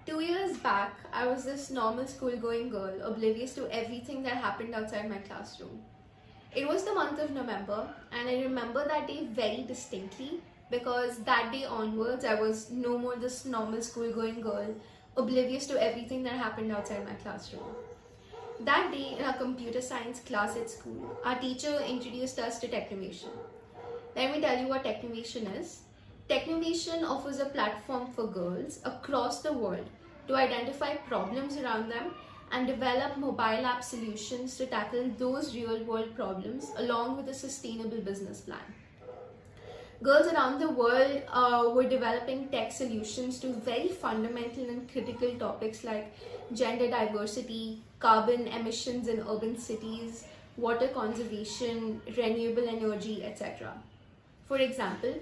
2 years back, I was this normal school going girl, oblivious to everything that happened outside my classroom. It was the month of November, and I remember that day very distinctly because that day onwards, I was no more this normal school going girl, oblivious to everything that happened outside my classroom. That day in our computer science class at school, our teacher introduced us to Technovation. Let me tell you what Technovation is. Technovation offers a platform for girls across the world to identify problems around them and develop mobile app solutions to tackle those real world problems along with a sustainable business plan. Girls around the world were developing tech solutions to very fundamental and critical topics like gender diversity, carbon emissions in urban cities, water conservation, renewable energy, etc. For example,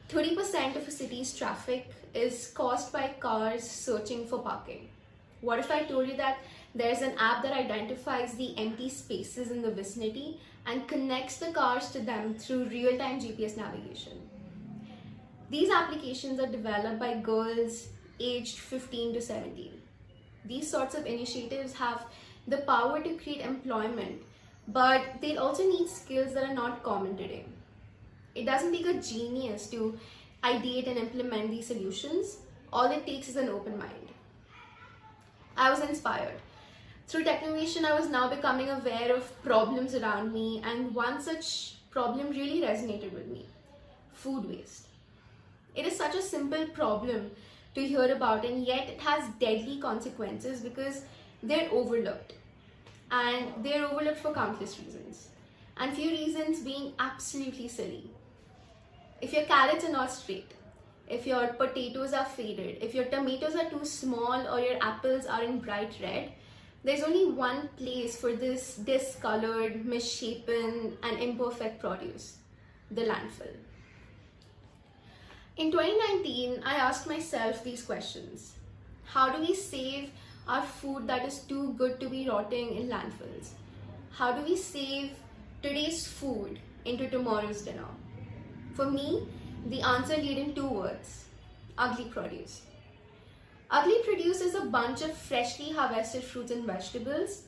30% of a city's traffic is caused by cars searching for parking. What if I told you that there's an app that identifies the empty spaces in the vicinity and connects the cars to them through real-time GPS navigation? These applications are developed by girls aged 15 to 17. These sorts of initiatives have the power to create employment, but they also need skills that are not common today. It doesn't take a genius to ideate and implement these solutions. All it takes is an open mind. I was inspired. Through Technovation, I was now becoming aware of problems around me, and one such problem really resonated with me: food waste. It is such a simple problem to hear about, and yet it has deadly consequences because they're overlooked. And they're overlooked for countless reasons. And few reasons being absolutely silly. If your carrots are not straight, if your potatoes are faded, if your tomatoes are too small, or your apples are in bright red, there's only one place for this discolored, misshapen, and imperfect produce: the landfill. In 2019, I asked myself these questions. How do we save our food that is too good to be rotting in landfills? How do we save today's food into tomorrow's dinner? For me, the answer laid in two words: ugly produce. Ugly produce is a bunch of freshly harvested fruits and vegetables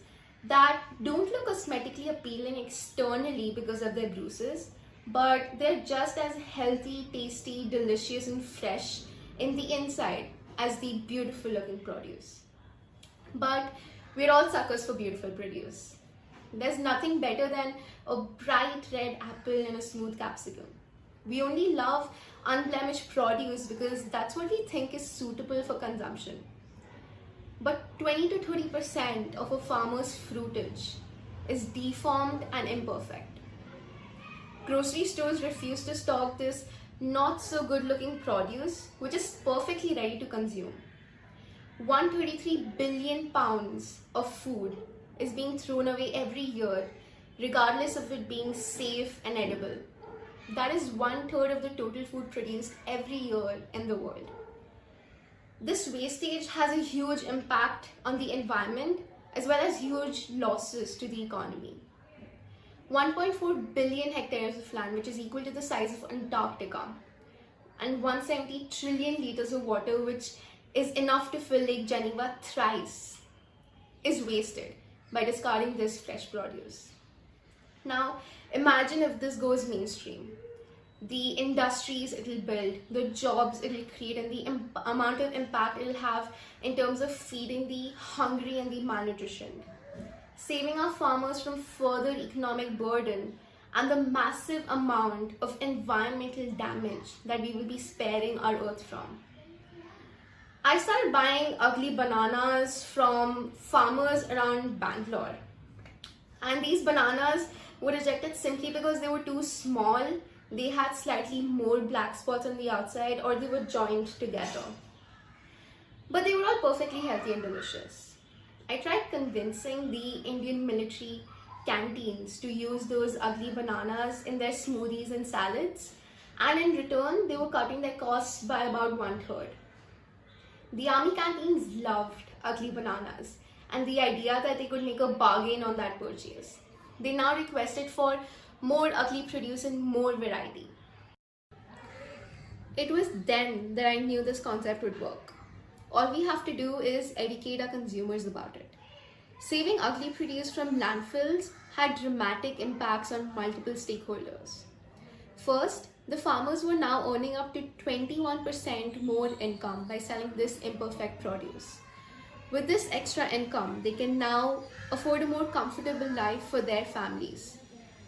that don't look cosmetically appealing externally because of their bruises, but they're just as healthy, tasty, delicious, and fresh in the inside as the beautiful looking produce. But we're all suckers for beautiful produce. There's nothing better than a bright red apple and a smooth capsicum. We only love unblemished produce because that's what we think is suitable for consumption. But 20 to 30% of a farmer's fruitage is deformed and imperfect. Grocery stores refuse to stock this not so good looking produce, which is perfectly ready to consume. 133 billion pounds of food is being thrown away every year, regardless of it being safe and edible. That is 1/3 of the total food produced every year in the world. This wastage has a huge impact on the environment as well as huge losses to the economy. 1.4 billion hectares of land, which is equal to the size of Antarctica, and 170 trillion liters of water, which is enough to fill Lake Geneva thrice, is wasted by discarding this fresh produce. Now, imagine if this goes mainstream. The industries it'll build, the jobs it'll create, and the amount of impact it'll have in terms of feeding the hungry and the malnutritioned. Saving our farmers from further economic burden and the massive amount of environmental damage that we will be sparing our earth from. I started buying ugly bananas from farmers around Bangalore. And these bananas were rejected simply because they were too small, they had slightly more black spots on the outside, or they were joined together. But they were all perfectly healthy and delicious. I tried convincing the Indian military canteens to use those ugly bananas in their smoothies and salads, and in return, they were cutting their costs by about 1/3. The army canteens loved ugly bananas and the idea that they could make a bargain on that purchase. They now requested for more ugly produce and more variety. It was then that I knew this concept would work. All we have to do is educate our consumers about it. Saving ugly produce from landfills had dramatic impacts on multiple stakeholders. First, the farmers were now earning up to 21% more income by selling this imperfect produce. With this extra income, they can now afford a more comfortable life for their families.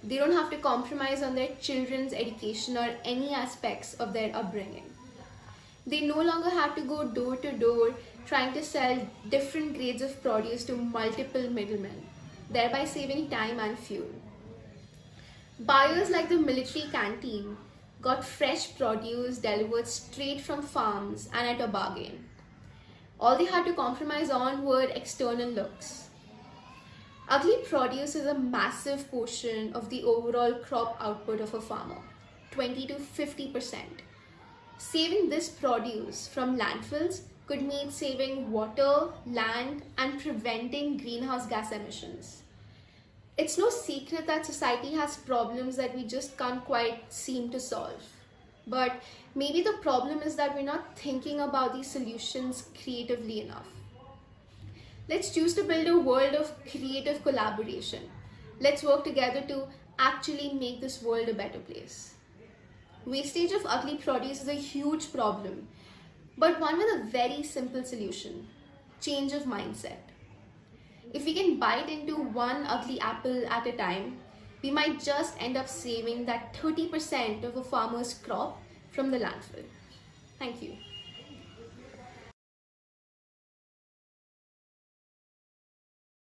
They don't have to compromise on their children's education or any aspects of their upbringing. They no longer have to go door to door trying to sell different grades of produce to multiple middlemen, thereby saving time and fuel. Buyers like the military canteen got fresh produce delivered straight from farms and at a bargain. All they had to compromise on were external looks. Ugly produce is a massive portion of the overall crop output of a farmer, 20 to 50%. Saving this produce from landfills could mean saving water, land, and preventing greenhouse gas emissions. It's no secret that society has problems that we just can't quite seem to solve. But maybe the problem is that we're not thinking about these solutions creatively enough. Let's choose to build a world of creative collaboration. Let's work together to actually make this world a better place. Wastage of ugly produce is a huge problem, but one with a very simple solution: change of mindset. If we can bite into one ugly apple at a time, we might just end up saving that 30% of a farmer's crop from the landfill. Thank you.